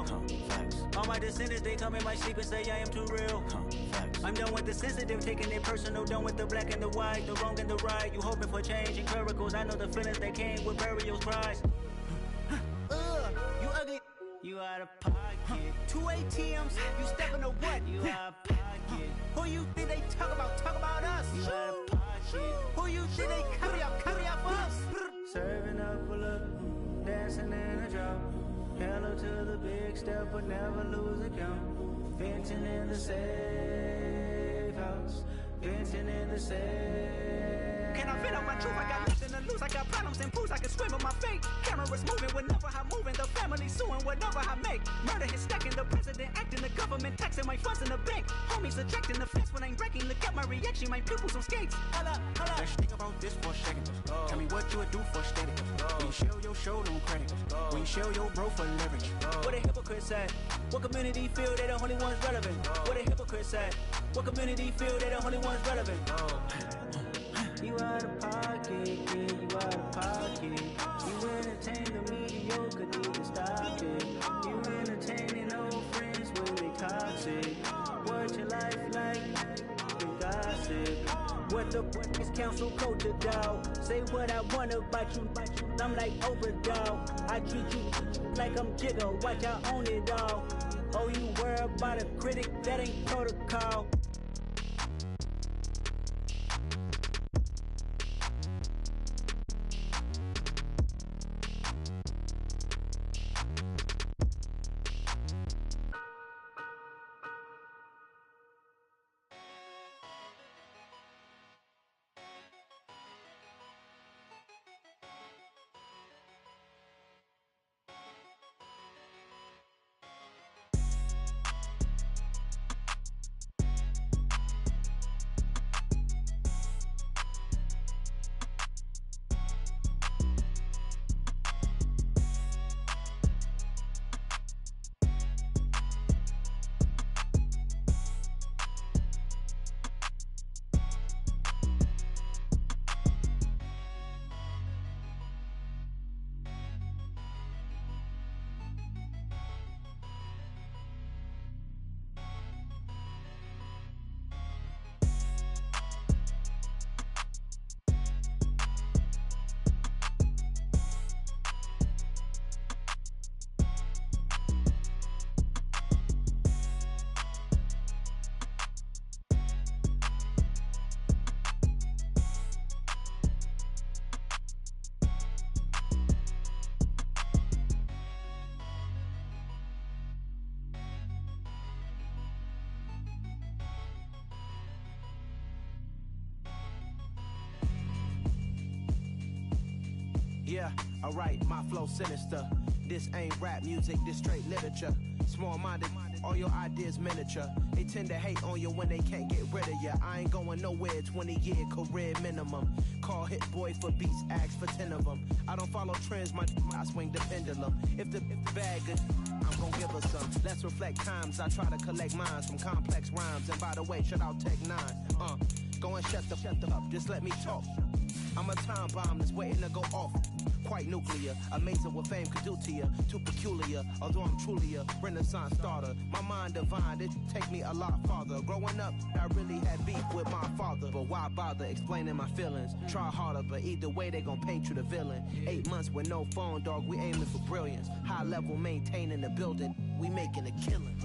real. All my descendants, they come in my sleep and say I am too real. I'm done with the sensitive, taking it personal. Done with the black and the white, the wrong and the right. You hoping for change and miracles. I know the feelings that came with burials, cries. You ugly. You out of pocket. 2 ATMs, you stepping to what? You out of pocket. Who you think they talk about us? You out of pocket. Who you think they carry up for us? Serving up a look, dancing in a drop. Hello to the big step, but never lose a count. Venting in the safe house. Venting in the safe. Can I vent out my truth? I got nothing to lose. I got problems and booze. I can swim with my fate. Cameras moving whenever I'm moving. The family suing whatever I make. Murder is stacking. The president acting. The government taxing my funds in the bank. Homies ejecting the fence when I'm breaking. Look at my reaction. My pupils on skates. Holla. Let's think about this for a second. Tell me what you would do for steady. When you show your show, no credit. When you show your bro for leverage. What a hypocrite said. What community feel they the only ones relevant? What a hypocrite said. What community feel they the only ones relevant? You out of pocket, yeah, you out of pocket. You entertain the mediocre, need to stop it. You entertaining old friends when they toxic. What your life like? You gossip. What the fuck is council culture, dog? Say what I want about you. I'm like overdog. I treat you like I'm Jigga. Watch I own it all. Oh, you worry about a critic? That ain't protocol. Yeah, alright, my flow sinister. This ain't rap music, this straight literature. Small-minded, all your ideas miniature. They tend to hate on you when they can't get rid of you. I ain't going nowhere, 20-year career minimum. Call Hit Boy for beats, ask for 10 of them. I don't follow trends, I swing the pendulum. If the bag good, I'm gon' give her some. Let's reflect times, I try to collect minds from complex rhymes. And by the way, shout out Tech 9. Go and shut the up, just let me talk. I'm a time bomb that's waiting to go off. Quite nuclear, amazing what fame could do to you. Too peculiar, although I'm truly a renaissance starter. My mind divine, it take me a lot farther. Growing up, I really had beef with my father. But why bother explaining my feelings? Try harder, but either way they gon' paint you the villain. 8 months with no phone, dog, we aiming for brilliance. High level maintaining the building, we making a killing.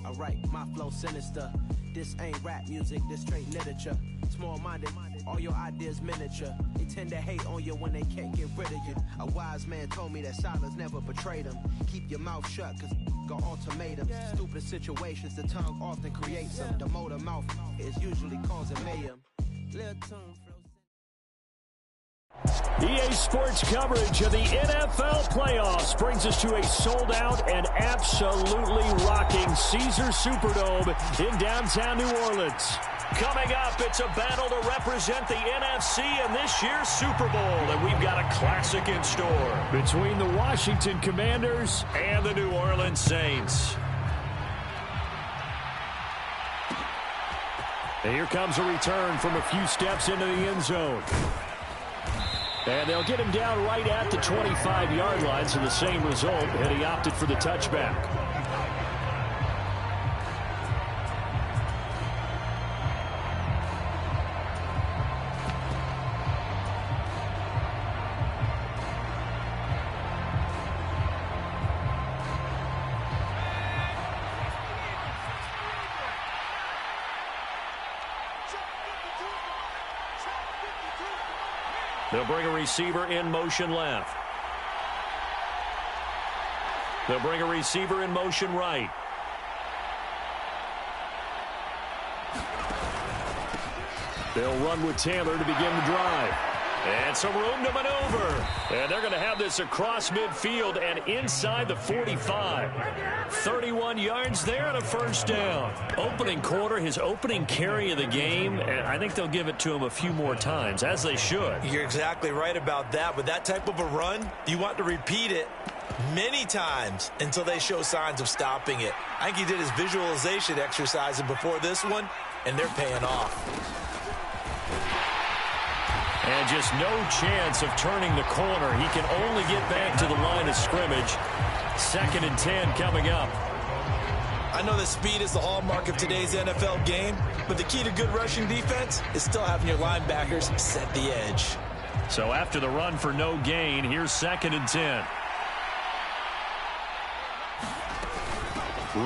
Alright, my flow sinister. This ain't rap music, this straight literature. Small-minded, all your ideas miniature. They tend to hate on you when they can't get rid of you. A wise man told me that silence never betrayed him. Keep your mouth shut, cause got ultimatums. Stupid situations, the tongue often creates them. The motor mouth is usually causing mayhem. Little tune flow. EA Sports coverage of the NFL playoffs brings us to a sold-out and absolutely rocking Caesars Superdome in downtown New Orleans. Coming up, it's a battle to represent the NFC in this year's Super Bowl, and we've got a classic in store between the Washington Commanders and the New Orleans Saints. And here comes a return from a few steps into the end zone. And they'll get him down right at the 25-yard line, so the same result, and he opted for the touchback. They'll bring a receiver in motion left. They'll bring a receiver in motion right. They'll run with Taylor to begin the drive. And some room to maneuver. And they're going to have this across midfield and inside the 45. 31 yards there and a first down. Opening quarter, his opening carry of the game, and I think they'll give it to him a few more times, as they should. You're exactly right about that. With that type of a run, you want to repeat it many times until they show signs of stopping it. I think he did his visualization exercise before this one, and they're paying off. And just no chance of turning the corner. He can only get back to the line of scrimmage. 2nd and 10 coming up. I know that speed is the hallmark of today's NFL game, but the key to good rushing defense is still having your linebackers set the edge. So after the run for no gain, here's 2nd and 10.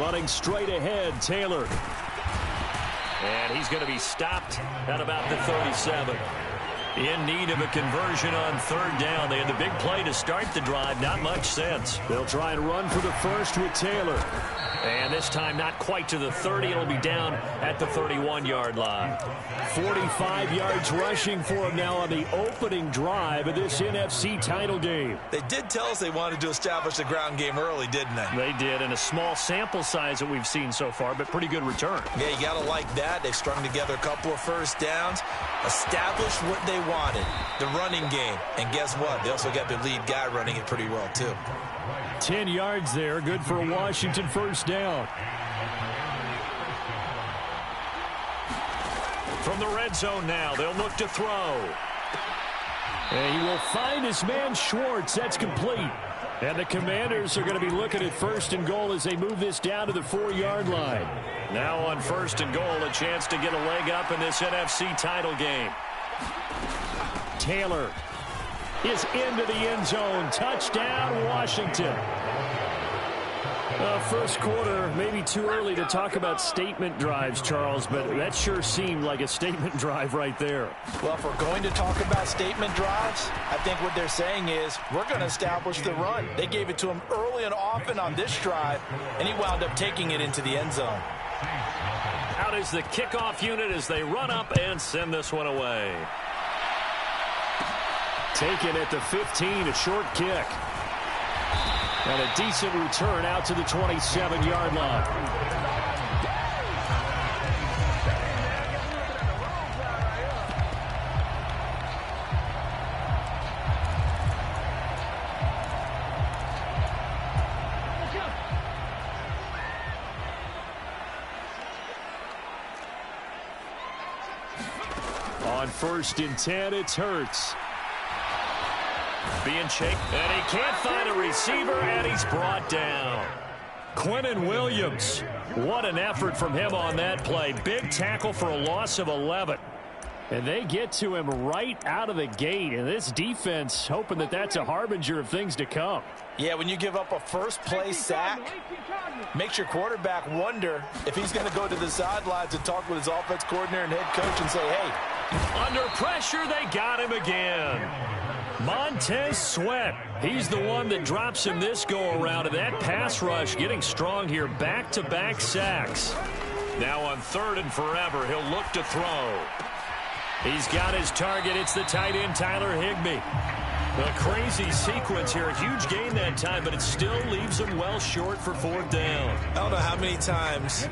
Running straight ahead, Taylor. And he's going to be stopped at about the 37. In need of a conversion on 3rd down. They had the big play to start the drive. Not much sense. They'll try and run for the first with Taylor. And this time not quite to the 30. It'll be down at the 31-yard line. 45 yards rushing for him now on the opening drive of this NFC title game. They did tell us they wanted to establish the ground game early, didn't they? They did, and a small sample size that we've seen so far, but pretty good return. Yeah, you got to like that. They've strung together a couple of first downs, established what they wanted, the running game. And guess what? They also got their lead guy running it pretty well, too. 10 yards there, good for a Washington first down. From the red zone now, they'll look to throw. And he will find his man Schwartz. That's complete. And the Commanders are going to be looking at 1st and goal as they move this down to the 4-yard line. Now on 1st and goal, a chance to get a leg up in this NFC title game. Taylor is into the end zone. Touchdown, Washington. First quarter, maybe too early to talk about statement drives, Charles, but that sure seemed like a statement drive right there. Well, if we're going to talk about statement drives, I think what they're saying is we're going to establish the run. They gave it to him early and often on this drive, and he wound up taking it into the end zone. Out is the kickoff unit as they run up and send this one away. Taken at the 15, a short kick. And a decent return out to the 27-yard line. On 1st and 10, it's Hurts. Being chased, and he can't find a receiver, and he's brought down. Quinnen Williams, what an effort from him on that play. Big tackle for a loss of 11. And they get to him right out of the gate, and this defense hoping that that's a harbinger of things to come. Yeah, when you give up a first-play sack, makes your quarterback wonder if he's going to go to the sidelines and talk with his offense coordinator and head coach and say, hey. Under pressure, they got him again. Montez Sweat, he's the one that drops him this go-around, and that pass rush getting strong here, back-to-back sacks. Now on 3rd and forever, he'll look to throw. He's got his target. It's the tight end, Tyler Higbee. A crazy sequence here, a huge gain that time, but it still leaves him well short for 4th down. I don't know how many times,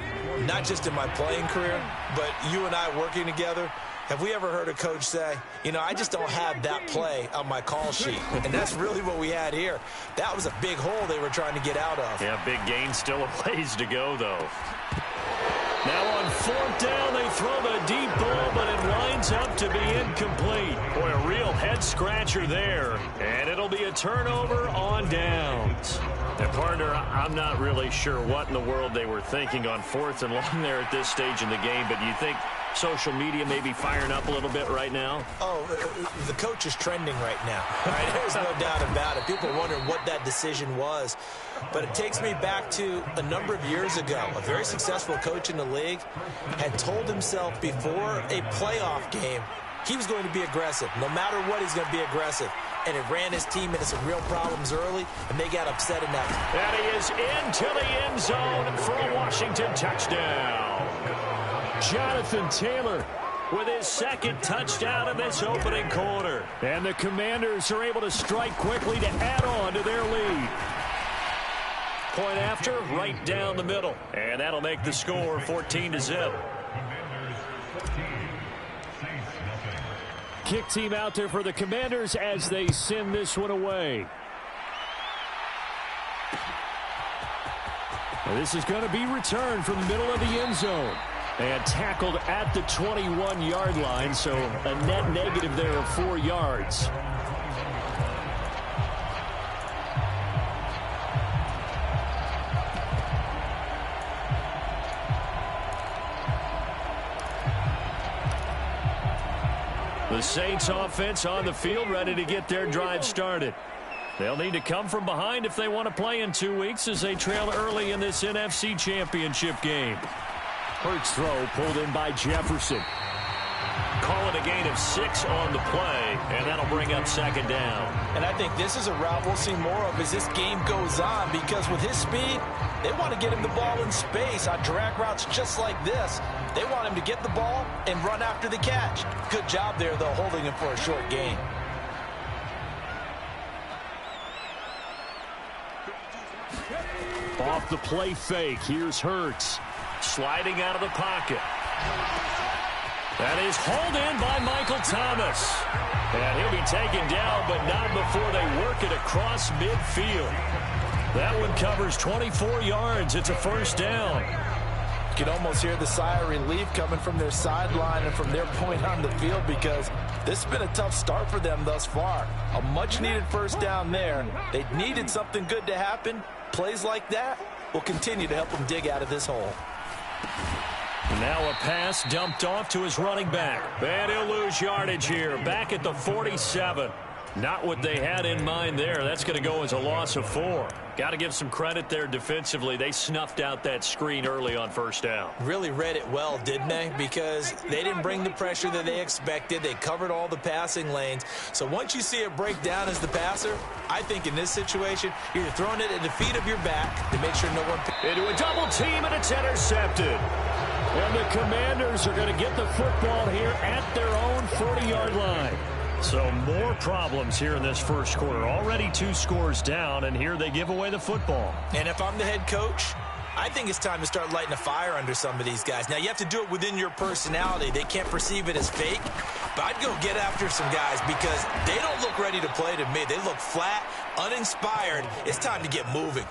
not just in my playing career, but you and I working together, have we ever heard a coach say, you know, I just don't have that play on my call sheet? And that's really what we had here. That was a big hole they were trying to get out of. Yeah, big gain, still a ways to go, though. Now on 4th down, they throw the deep ball, but it winds up to be incomplete. Boy, a real head-scratcher there. And it'll be a turnover on downs. And partner, I'm not really sure what in the world they were thinking on 4th and long there at this stage in the game, but do you think social media may be firing up a little bit right now? Oh, the coach is trending right now. Right? There's no doubt about it. People wondering what that decision was. But it takes me back to a number of years ago. A very successful coach in the league had told himself before a playoff game, he was going to be aggressive. No matter what, he's going to be aggressive. And it ran his team into some real problems early, and they got upset in that. And he is into the end zone for a Washington touchdown. Jonathan Taylor with his second touchdown in this opening quarter. And the Commanders are able to strike quickly to add on to their lead. Point after, right down the middle. And that'll make the score 14-0. Kick team out there for the Commanders as they send this one away. Well, this is going to be returned from the middle of the end zone. And tackled at the 21-yard line, so a net negative there of 4 yards. The Saints offense on the field, ready to get their drive started. They'll need to come from behind if they want to play in 2 weeks as they trail early in this NFC Championship game. Hurts throw pulled in by Jefferson. Call it a gain of 6 on the play, and that'll bring up second down. And I think this is a route we'll see more of as this game goes on, because with his speed, they want to get him the ball in space on drag routes just like this. They want him to get the ball and run after the catch. Good job there, though, holding him for a short gain. Off the play fake, here's Hurts. Sliding out of the pocket. That is hauled in by Michael Thomas. And he'll be taken down, but not before they work it across midfield. That one covers 24 yards. It's a first down. You can almost hear the sigh of relief coming from their sideline and from their point on the field, because this has been a tough start for them thus far. A much-needed first down there. They needed something good to happen. Plays like that will continue to help them dig out of this hole. Now a pass dumped off to his running back. And he'll lose yardage here. Back at the 47. Not what they had in mind there. That's going to go as a loss of 4. Got to give some credit there defensively. They snuffed out that screen early on first down. Really read it well, didn't they? Because they didn't bring the pressure that they expected. They covered all the passing lanes. So once you see it break down as the passer, I think in this situation, you're throwing it at the feet of your back to make sure no one... Into a double team, and it's intercepted. And the Commanders are going to get the football here at their own 40-yard line. So more problems here in this first quarter. Already 2 scores down, and here they give away the football. And if I'm the head coach, I think it's time to start lighting a fire under some of these guys. Now, you have to do it within your personality. They can't perceive it as fake. But I'd go get after some guys because they don't look ready to play to me. They look flat, uninspired. It's time to get moving.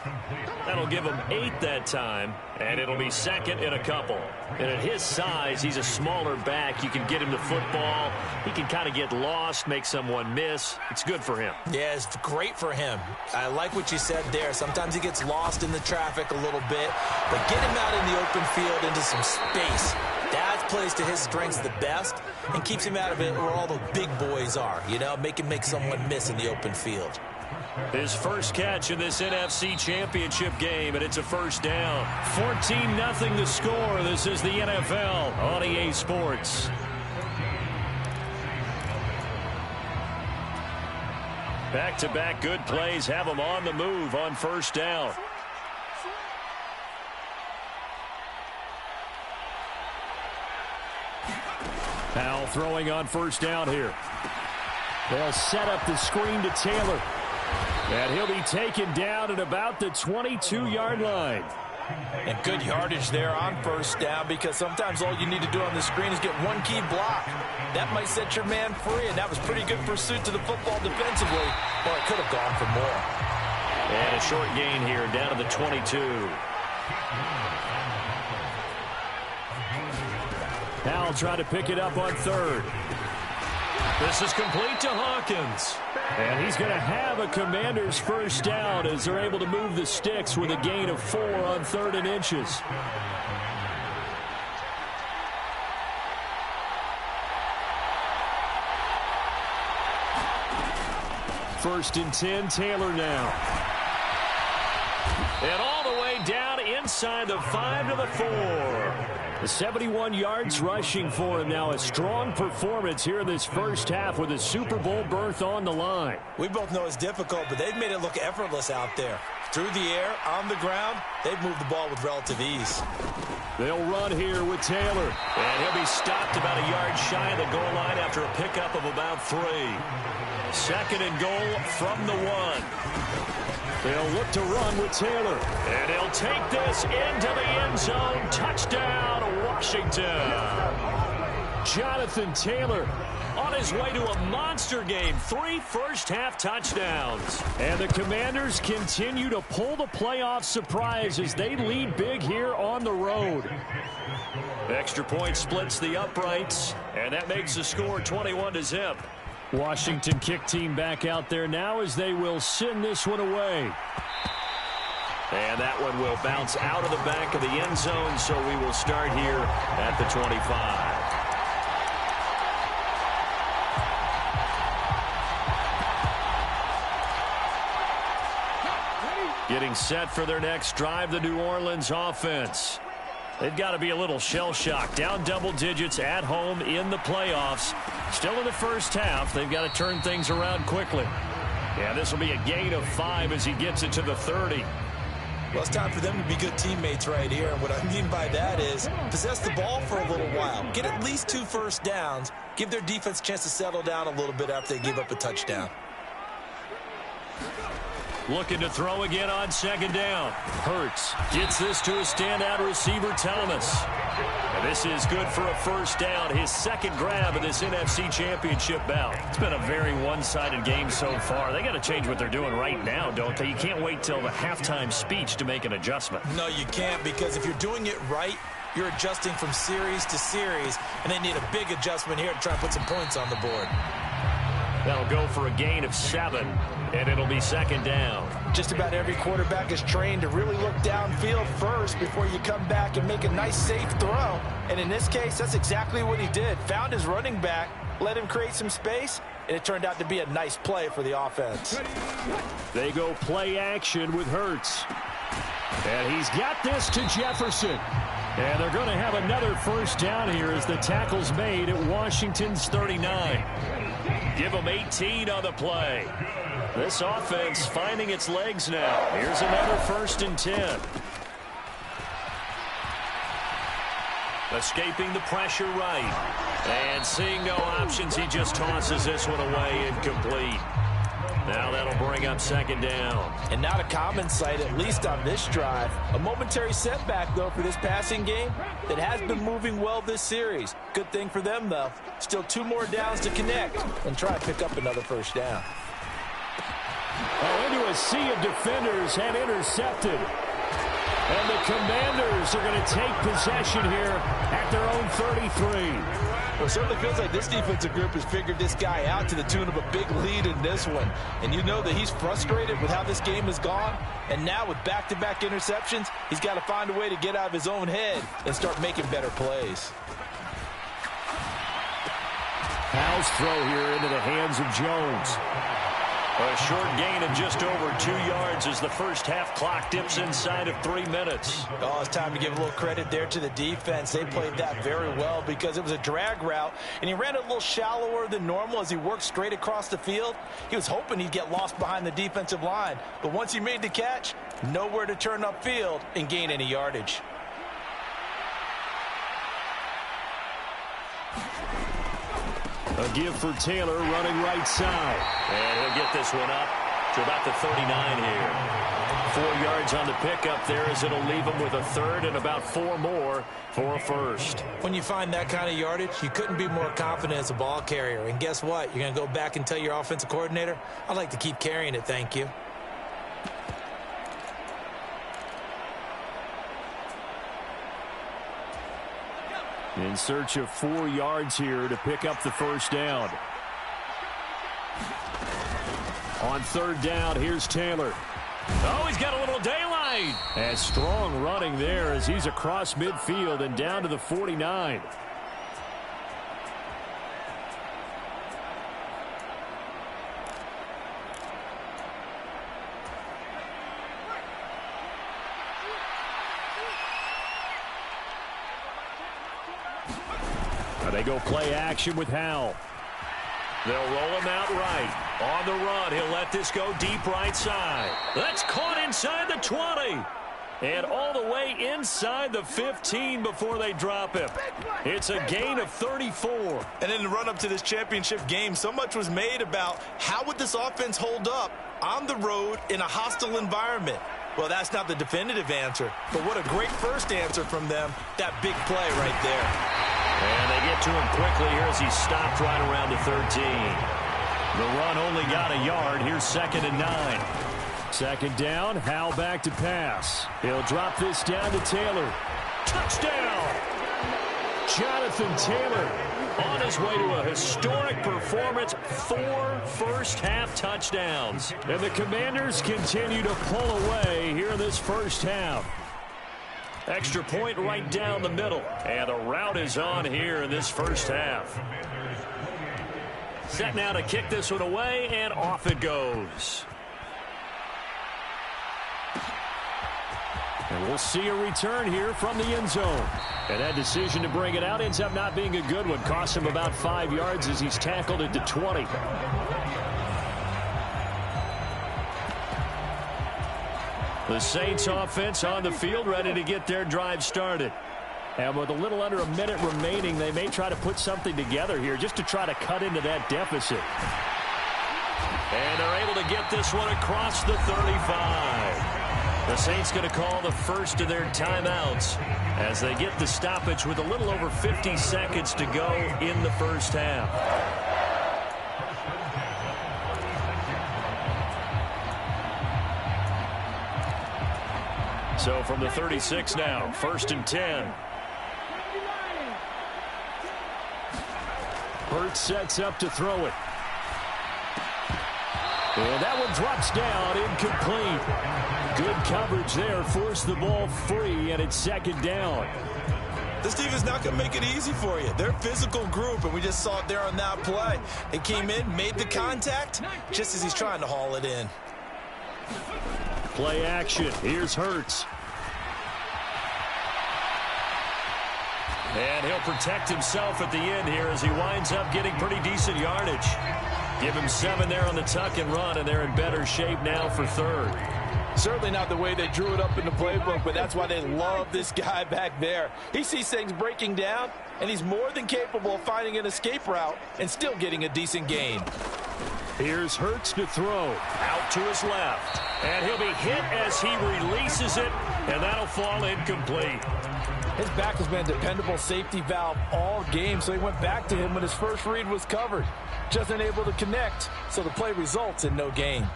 That'll give him 8 that time, and it'll be second in a couple. And at his size, he's a smaller back. You can get him the football. He can kind of get lost, make someone miss. It's good for him. Yeah, it's great for him. I like what you said there. Sometimes he gets lost in the traffic a little bit, but get him out in the open field into some space. That plays to his strengths the best and keeps him out of it where all the big boys are, you know, make someone miss in the open field. His first catch in this NFC Championship game, and it's a first down. 14-0 the score. This is the NFL on EA Sports. Back-to-back good plays have them on the move on first down. Powell throwing on first down here. They'll set up the screen to Taylor. And he'll be taken down at about the 22-yard line. And good yardage there on first down, because sometimes all you need to do on the screen is get one key block. That might set your man free, and that was pretty good pursuit to the football defensively, or it could have gone for more. And a short gain here down to the 22. Powell trying to pick it up on third. This is complete to Hawkins. And he's going to have a Commanders first down as they're able to move the sticks with a gain of 4 on 3rd and inches. First and 10, Taylor now. And all the way down inside the 5 to the 4. 71 yards rushing for him now. A strong performance here in this first half with a Super Bowl berth on the line. We both know it's difficult, but they've made it look effortless out there. Through the air, on the ground, they've moved the ball with relative ease. They'll run here with Taylor. And he'll be stopped about a yard shy of the goal line after a pickup of about 3. 2nd and goal from the 1. They'll look to run with Taylor. And he'll take this into the end zone. Touchdown, Washington. Jonathan Taylor on his way to a monster game. 3 first-half touchdowns. And the Commanders continue to pull the playoff surprise as they lead big here on the road. Extra point splits the uprights, and that makes the score 21-0. Washington kick team back out there now as they will send this one away. And that one will bounce out of the back of the end zone, so we will start here at the 25. Getting set for their next drive, the New Orleans offense. They've got to be a little shell-shocked. Down double digits at home in the playoffs. Still in the first half. They've got to turn things around quickly. Yeah, this will be a gain of 5 as he gets it to the 30. Well, it's time for them to be good teammates right here. And what I mean by that is possess the ball for a little while. Get at least 2 first downs. Give their defense a chance to settle down a little bit after they give up a touchdown. Looking to throw again on 2nd down. Hurts gets this to a standout receiver, Thomas. And this is good for a first down. His 2nd grab of this NFC Championship bout. It's been a very one-sided game so far. They got to change what they're doing right now, don't they? You can't wait till the halftime speech to make an adjustment. No, you can't, because if you're doing it right, you're adjusting from series to series, and they need a big adjustment here to try and put some points on the board. That'll go for a gain of 7, and it'll be 2nd down. Just about every quarterback is trained to really look downfield first before you come back and make a nice, safe throw. And in this case, that's exactly what he did. Found his running back, let him create some space, and it turned out to be a nice play for the offense. They go play action with Hurts. And he's got this to Jefferson. And they're going to have another first down here as the tackle's made at Washington's 39. Give them 18 on the play. This offense finding its legs now. Here's another 1st and 10. Escaping the pressure right. And seeing no options, he just tosses this one away incomplete. Now that'll bring up 2nd down. And not a common sight, at least on this drive. A momentary setback, though, for this passing game that has been moving well this series. Good thing for them, though. Still 2 more downs to connect and try and pick up another first down. Oh, into a sea of defenders and intercepted. And the Commanders are going to take possession here at their own 33. Well, it certainly feels like this defensive group has figured this guy out to the tune of a big lead in this one. And you know that he's frustrated with how this game has gone. And now with back-to-back interceptions, he's got to find a way to get out of his own head and start making better plays. Powell's throw here into the hands of Jones. A short gain of just over 2 yards as the first half clock dips inside of 3 minutes. Oh, it's time to give a little credit there to the defense. They played that very well because it was a drag route, and he ran it a little shallower than normal as he worked straight across the field. He was hoping he'd get lost behind the defensive line, but once he made the catch, nowhere to turn upfield and gain any yardage. A give for Taylor running right side. And he'll get this one up to about the 39 here. 4 yards on the pickup there as it'll leave him with a 3rd and about 4 more for a 1st. When you find that kind of yardage, you couldn't be more confident as a ball carrier. And guess what? You're going to go back and tell your offensive coordinator, I'd like to keep carrying it, thank you. In search of 4 yards here to pick up the first down. On 3rd down, here's Taylor. Oh, he's got a little daylight. And strong running there as he's across midfield and down to the 49. And they go play action with Howell. They'll roll him out right. On the run, he'll let this go deep right side. That's caught inside the 20. And all the way inside the 15 before they drop him. It's a gain of 34. And in the run-up to this championship game, so much was made about how would this offense hold up on the road in a hostile environment. Well, that's not the definitive answer, but what a great first answer from them. That big play right there. And they get to him quickly here as he's stopped right around the 13. The run only got a yard. Here's 2nd and 9. Second down, Howell back to pass. He'll drop this down to Taylor. Touchdown! Jonathan Taylor on his way to a historic performance, 4 first-half touchdowns. And the Commanders continue to pull away here in this first half. Extra point right down the middle. And the route is on here in this first half. Set now to kick this one away, and off it goes. And we'll see a return here from the end zone. And that decision to bring it out ends up not being a good one. Costs him about 5 yards as he's tackled at the 20. The Saints offense on the field, ready to get their drive started. And with a little under a minute remaining, they may try to put something together here just to try to cut into that deficit. And they're able to get this one across the 35. The Saints going to call the first of their timeouts as they get the stoppage with a little over 50 seconds to go in the first half. So from the 36 now, 1st and 10. Hurts sets up to throw it. And that one drops down, incomplete. Good coverage there, forced the ball free, and it's 2nd down. This defense not going to make it easy for you. They're a physical group, and we just saw it there on that play. They came in, made the contact, just as he's trying to haul it in. Play action. Here's Hurts. And he'll protect himself at the end here as he winds up getting pretty decent yardage. Give him 7 there on the tuck and run, and they're in better shape now for 3rd. Certainly not the way they drew it up in the playbook, but that's why they love this guy back there. He sees things breaking down, and he's more than capable of finding an escape route and still getting a decent gain. Here's Hurts to throw. Out to his left. And he'll be hit as he releases it, and that'll fall incomplete. His back has been a dependable safety valve all game, so he went back to him when his first read was covered. Just unable to connect, so the play results in no gain.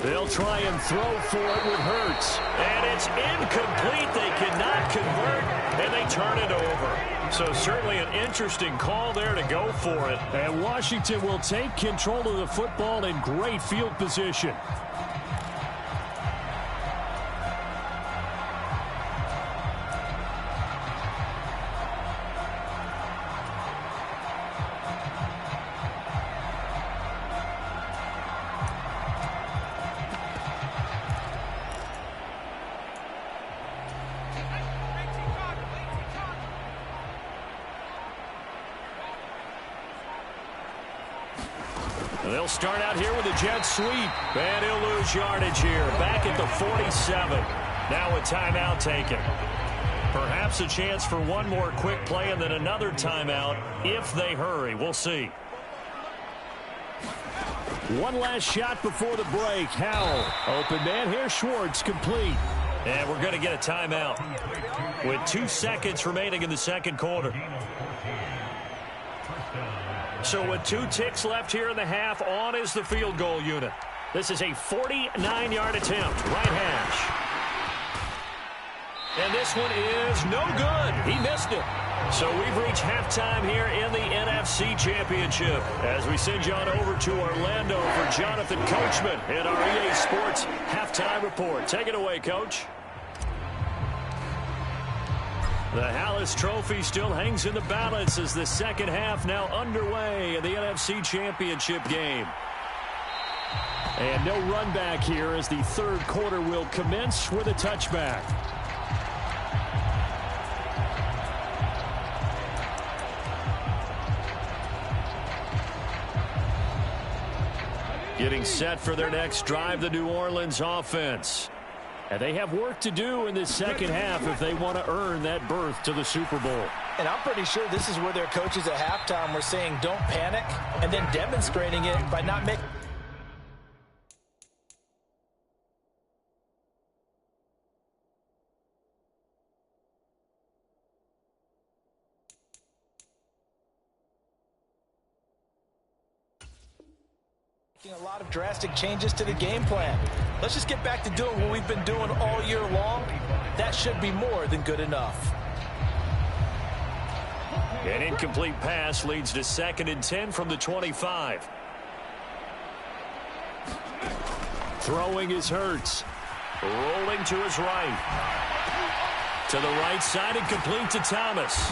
They'll try and throw for it with Hurts. And it's incomplete. They cannot convert, and they turn it over. So certainly an interesting call there to go for it. And Washington will take control of the football in great field position. They'll start out here with a jet sweep, and he'll lose yardage here. Back at the 47. Now a timeout taken. Perhaps a chance for one more quick play and then another timeout if they hurry. We'll see. One last shot before the break. Howell. Open man here. Schwartz complete. And we're going to get a timeout with 2 seconds remaining in the second quarter. So with 2 ticks left here in the half, on is the field goal unit. This is a 49-yard attempt, right hash. And this one is no good. He missed it. So we've reached halftime here in the NFC Championship as we send you on over to Orlando for Jonathan Coachman in our EA Sports Halftime Report. Take it away, Coach. The Hallis Trophy still hangs in the balance as the second half now underway in the NFC Championship game. And no run back here as the third quarter will commence with a touchback. Getting set for their next drive, the New Orleans offense. And they have work to do in this second half if they want to earn that berth to the Super Bowl. And I'm pretty sure this is where their coaches at halftime were saying don't panic and then demonstrating it by not making a lot of drastic changes to the game plan. Let's just get back to doing what we've been doing all year long. That should be more than good enough. An incomplete pass leads to 2nd and 10 from the 25. Throwing is Hurts. Rolling to his right. To the right side and complete to Thomas.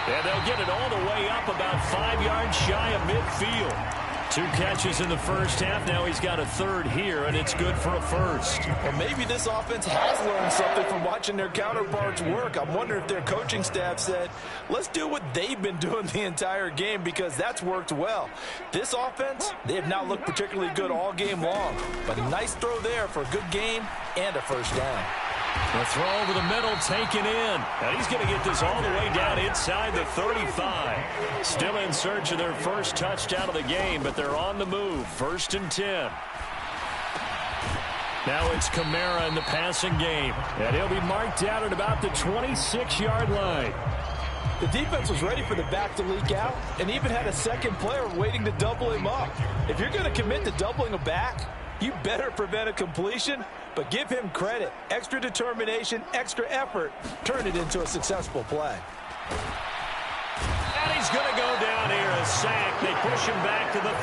And they'll get it all the way up about 5 yards shy of midfield. 2 catches in the first half. Now he's got a third here, and it's good for a first. Well, maybe this offense has learned something from watching their counterparts work. I'm wondering if their coaching staff said, let's do what they've been doing the entire game because that's worked well. This offense, they have not looked particularly good all game long. But a nice throw there for a good gain and a first down. The throw over the middle taken in. And he's going to get this all the way down inside the 35. Still in search of their first touchdown of the game, but they're on the move. 1st and 10. Now it's Kamara in the passing game. And he'll be marked out at about the 26-yard line. The defense was ready for the back to leak out and even had a second player waiting to double him up. If you're going to commit to doubling a back, you better prevent a completion, but give him credit. Extra determination, extra effort, turn it into a successful play. And he's going to go down here, a sack. They push him back to the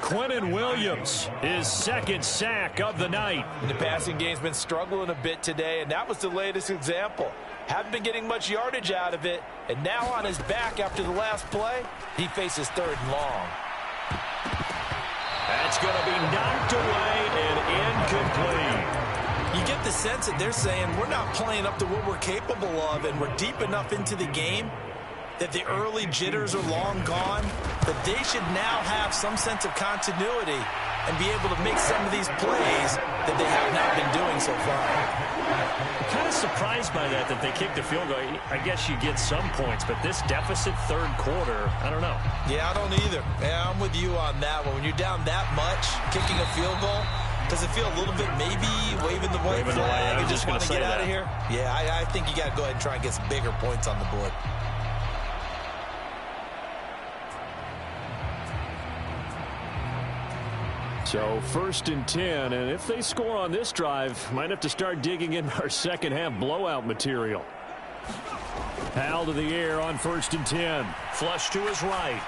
34. Quentin Williams, his 2nd sack of the night. And the passing game's been struggling a bit today, and that was the latest example. Haven't been getting much yardage out of it, and now on his back after the last play, he faces 3rd and long. That's going to be knocked away and incomplete. You get the sense that they're saying we're not playing up to what we're capable of, and we're deep enough into the game that the early jitters are long gone, that they should now have some sense of continuity and be able to make some of these plays that they have not been doing so far. I'm kind of surprised by that they kicked the field goal. I guess you get some points, but this deficit 3rd quarter, I don't know. Yeah, I don't either. Yeah, I'm with you on that one. When you're down that much, kicking a field goal, does it feel a little bit maybe waving the white flag and just want to get out of here? Yeah, I think you got to go ahead and try and get some bigger points on the board. So 1st and 10, and if they score on this drive, might have to start digging in our second half blowout material. Howell to the air on 1st and 10. Flush to his right.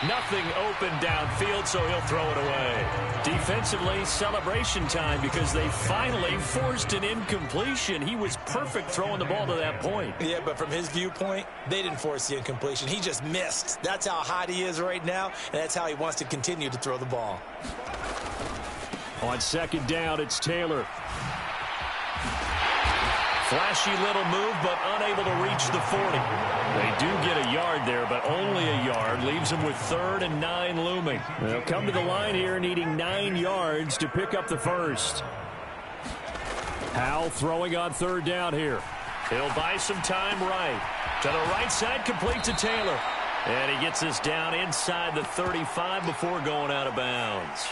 Nothing open downfield, so he'll throw it away. Defensively, celebration time because they finally forced an incompletion. He was perfect throwing the ball to that point. Yeah, but from his viewpoint, they didn't force the incompletion. He just missed. That's how hot he is right now, and that's how he wants to continue to throw the ball. On 2nd down, it's Taylor. Flashy little move, but unable to reach the 40. They do get a yard there, but only a yard. Leaves them with 3rd and 9 looming. They'll come to the line here needing 9 yards to pick up the first. Howell throwing on 3rd down here. He'll buy some time right. To the right side, complete to Taylor. And he gets us down inside the 35 before going out of bounds.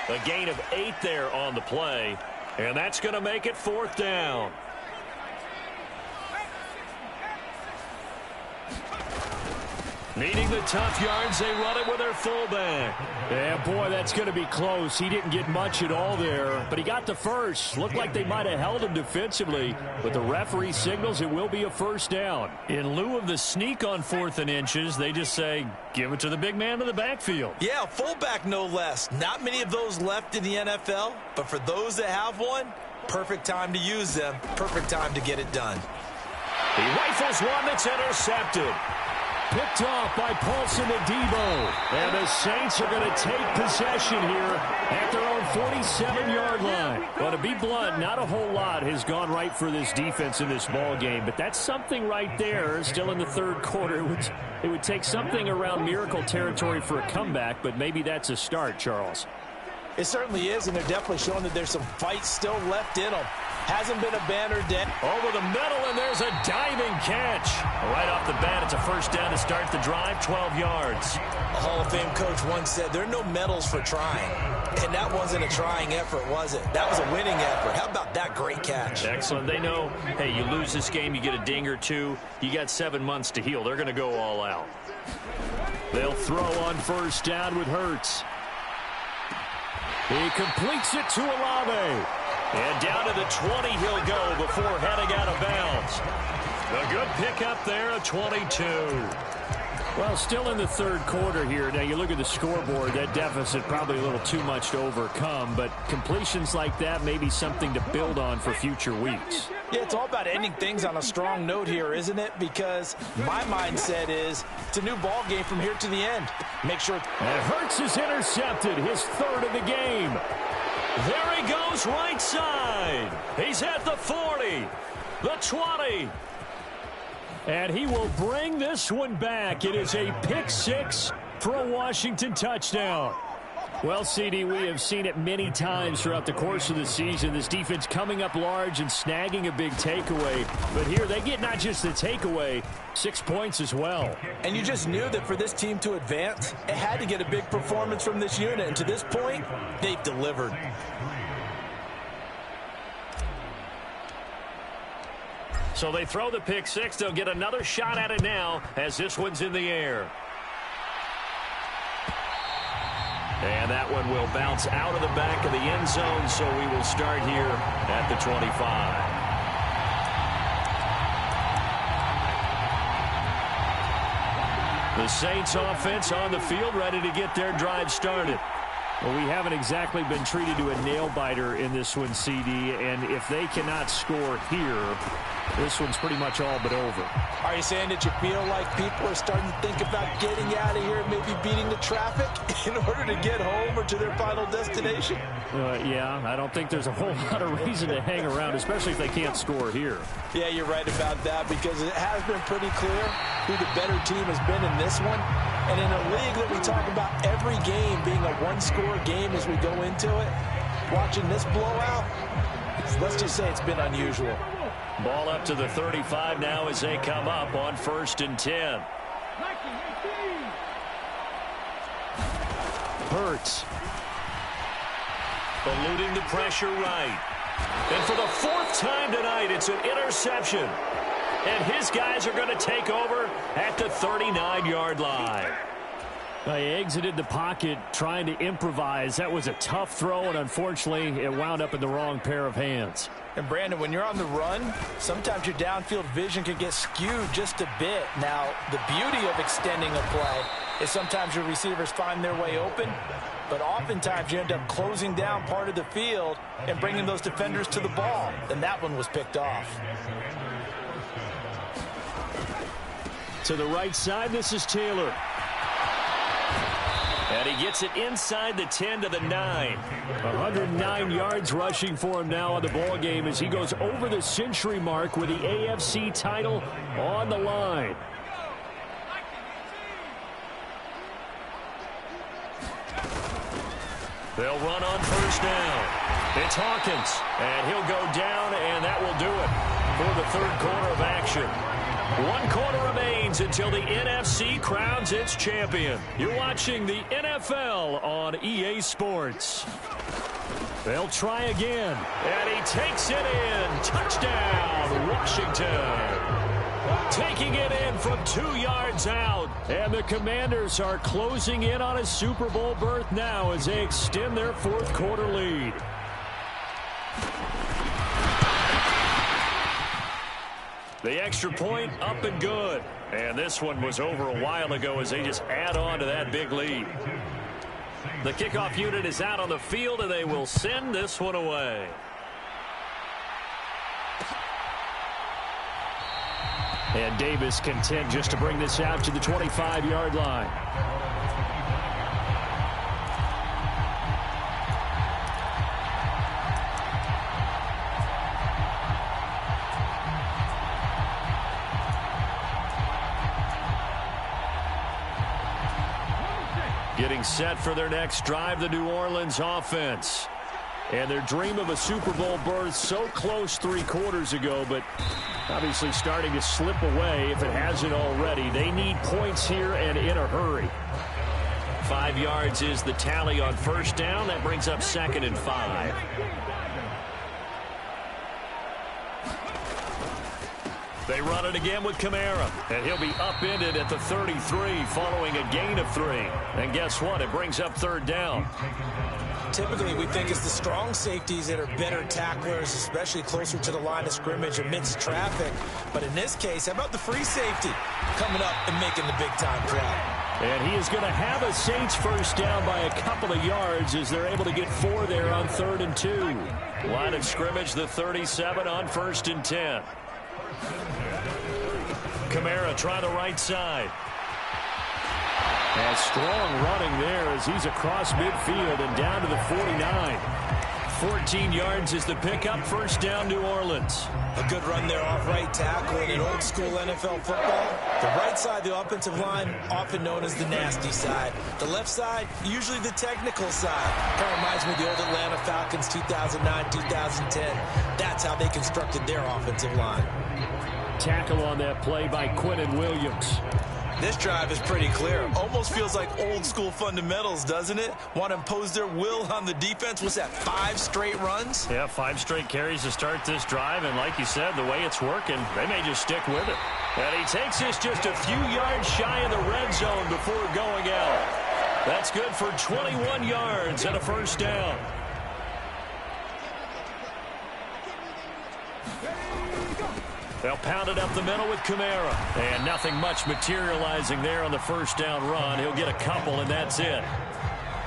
A gain of 8 there on the play, and that's going to make it 4th down. Needing the tough yards, they run it with their fullback. Yeah, boy, that's going to be close. He didn't get much at all there, but he got the first. Looked like they might have held him defensively, but the referee signals it will be a 1st down. In lieu of the sneak on 4th and inches, they just say, give it to the big man in the backfield. Yeah, fullback no less. Not many of those left in the NFL, but for those that have one, perfect time to use them. Perfect time to get it done. He rifles one that's intercepted. Picked off by Paulson Adebo. And the Saints are going to take possession here at their own 47-yard line. Well, to be blunt, not a whole lot has gone right for this defense in this ball game, but that's something right there. Still in the third quarter. It would take something around miracle territory for a comeback, but maybe that's a start, Charles. It certainly is, and they're definitely showing that there's some fight still left in them. Hasn't been a banner day. Over the middle, and there's a diving catch. Right off the bat, it's a first down to start the drive, 12 yards. A Hall of Fame coach once said, there are no medals for trying. And that wasn't a trying effort, was it? That was a winning effort. How about that great catch? Excellent. They know, hey, you lose this game, you get a ding or two. You got 7 months to heal. They're going to go all out. They'll throw on first down with Hurts. He completes it to Olave. And down to the 20 he'll go before heading out of bounds. A good pickup there, a 22. Well, still in the third quarter here. Now, you look at the scoreboard, that deficit probably a little too much to overcome, but completions like that may be something to build on for future weeks. Yeah, it's all about ending things on a strong note here, isn't it? Because my mindset is it's a new ball game from here to the end. Make sure. And Hurts is intercepted, his third of the game. There he goes, right side. He's at the 40, the 20. And he will bring this one back. It is a pick six for a Washington touchdown. Well, CD, we have seen it many times throughout the course of the season. This defense coming up large and snagging a big takeaway. But here they get not just the takeaway, 6 points as well. And you just knew that for this team to advance, it had to get a big performance from this unit. And to this point, they've delivered. So they throw the pick six. They'll get another shot at it now as this one's in the air. And that one will bounce out of the back of the end zone, so we will start here at the 25. The Saints offense on the field, ready to get their drive started. Well, we haven't exactly been treated to a nail-biter in this one, CD, and if they cannot score here, this one's pretty much all but over. Are you saying that you feel like people are starting to think about getting out of here, maybe beating the traffic in order to get home or to their final destination? Yeah, I don't think there's a whole lot of reason to hang around, especially if they can't score here. Yeah, you're right about that, because it has been pretty clear who the better team has been in this one. And in a league that we talk about every game being a one-score game as we go into it, watching this blowout, let's just say it's been unusual. Ball up to the 35 now as they come up on 1st and 10. Hurts. Eluding the pressure right. And for the 4th time tonight, it's an interception. And his guys are going to take over at the 39-yard line. He exited the pocket trying to improvise. That was a tough throw, and unfortunately, it wound up in the wrong pair of hands. And Brandon, when you're on the run, sometimes your downfield vision can get skewed just a bit. Now, the beauty of extending a play is sometimes your receivers find their way open, but oftentimes you end up closing down part of the field and bringing those defenders to the ball. And that one was picked off. To the right side, this is Taylor. And he gets it inside the 10 to the 9. 109 yards rushing for him now on the ball game as he goes over the century mark with the AFC title on the line. They'll run on first down. It's Hawkins, and he'll go down, and that will do it for the third quarter of action. 1 quarter remains until the NFC crowns its champion. You're watching the NFL on EA Sports. They'll try again, and he takes it in. Touchdown, Washington. Taking it in from 2 yards out. And the Commanders are closing in on a Super Bowl berth now as they extend their 4th quarter lead. The extra point up and good. And this one was over a while ago as they just add on to that big lead. The kickoff unit is out on the field, and they will send this one away. And Davis content just to bring this out to the 25-yard line. Getting set for their next drive, the New Orleans offense. And their dream of a Super Bowl berth so close 3 quarters ago, but obviously starting to slip away if it hasn't already. They need points here and in a hurry. 5 yards is the tally on first down. That brings up 2nd and 5. They run it again with Kamara, and he'll be upended at the 33 following a gain of 3. And guess what? It brings up 3rd down. Typically, we think it's the strong safeties that are better tacklers, especially closer to the line of scrimmage amidst traffic. But in this case, how about the free safety coming up and making the big-time play? And he is going to have a Saints first down by a couple of yards as they're able to get 4 there on 3rd and 2. Line of scrimmage, the 37 on 1st and 10. Kamara try the right side. And strong running there as he's across midfield and down to the 49. 14 yards is the pickup. First down, New Orleans. A good run there off right tackle. In old school NFL football, the right side, the offensive line, often known as the nasty side. The left side, usually the technical side. Kind of reminds me of the old Atlanta Falcons 2009, 2010. That's how they constructed their offensive line. Tackle on that play by Quinnen Williams. This drive is pretty clear. Almost feels like old school fundamentals, doesn't it? Want to impose their will on the defense. What's that, 5 straight runs? Yeah, 5 straight carries to start this drive. And like you said, the way it's working, they may just stick with it. And he takes this just a few yards shy of the red zone before going out. That's good for 21 yards and a first down. They'll pound it up the middle with Kamara. And nothing much materializing there on the first down run. He'll get a couple, and that's it.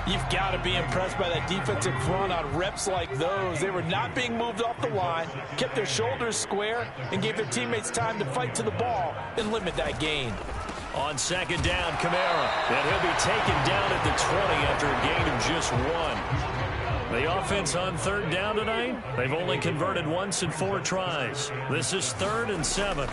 You've got to be impressed by that defensive front on reps like those. They were not being moved off the line, kept their shoulders square, and gave their teammates time to fight to the ball and limit that gain. On 2nd down, Kamara. And he'll be taken down at the 20 after a gain of just 1. The offense on 3rd down tonight, they've only converted once in 4 tries. This is 3rd and 7.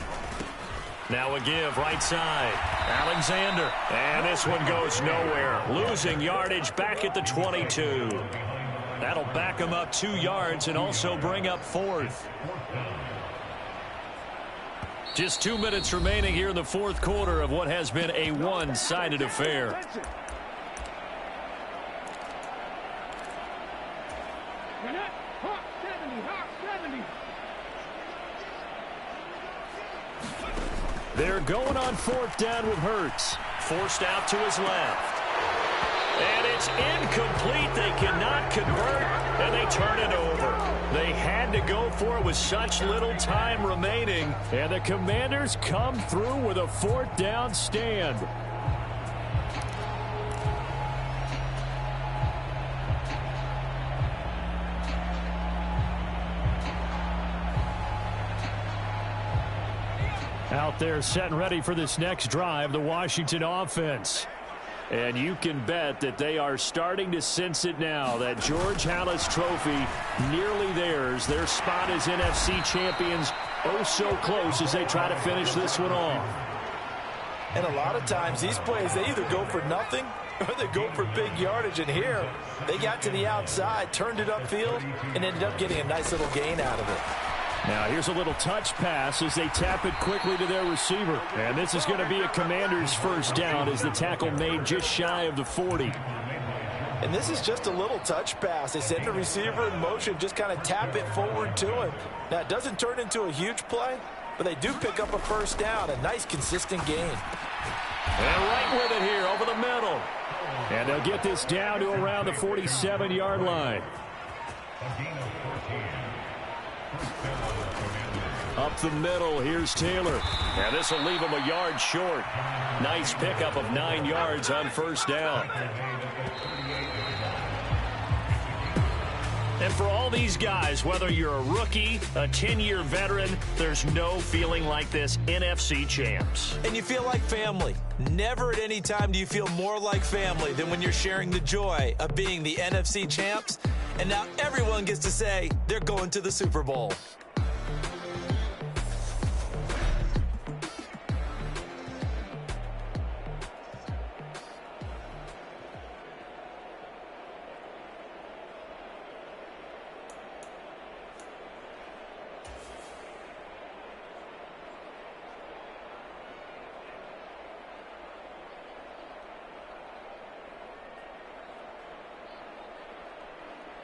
Now a give right side. Alexander. And this one goes nowhere. Losing yardage back at the 22. That'll back him up 2 yards and also bring up 4th. Just 2 minutes remaining here in the 4th quarter of what has been a one-sided affair. They're going on 4th down with Hurts. Forced out to his left. And it's incomplete. They cannot convert, and they turn it over. They had to go for it with such little time remaining, and the Commanders come through with a 4th down stand. Out there set and ready for this next drive, the Washington offense. And you can bet that they are starting to sense it now. That George Halas trophy nearly theirs. Their spot as NFC champions oh so close as they try to finish this one off. And a lot of times these plays, they either go for nothing or they go for big yardage. And here, they got to the outside, turned it upfield, and ended up getting a nice little gain out of it. Now here's a little touch pass as they tap it quickly to their receiver. And this is going to be a Commanders first down as the tackle made just shy of the 40. And this is just a little touch pass. They send the receiver in motion, just kind of tap it forward to him. Now it doesn't turn into a huge play, but they do pick up a first down, a nice consistent gain. And right with it here over the middle. And they'll get this down to around the 47-yard line. Up the middle, here's Taylor. And this will leave him a yard short. Nice pickup of 9 yards on first down. And for all these guys, whether you're a rookie, a 10-year veteran, there's no feeling like this NFC champs. And you feel like family. Never at any time do you feel more like family than when you're sharing the joy of being the NFC champs. And now everyone gets to say they're going to the Super Bowl.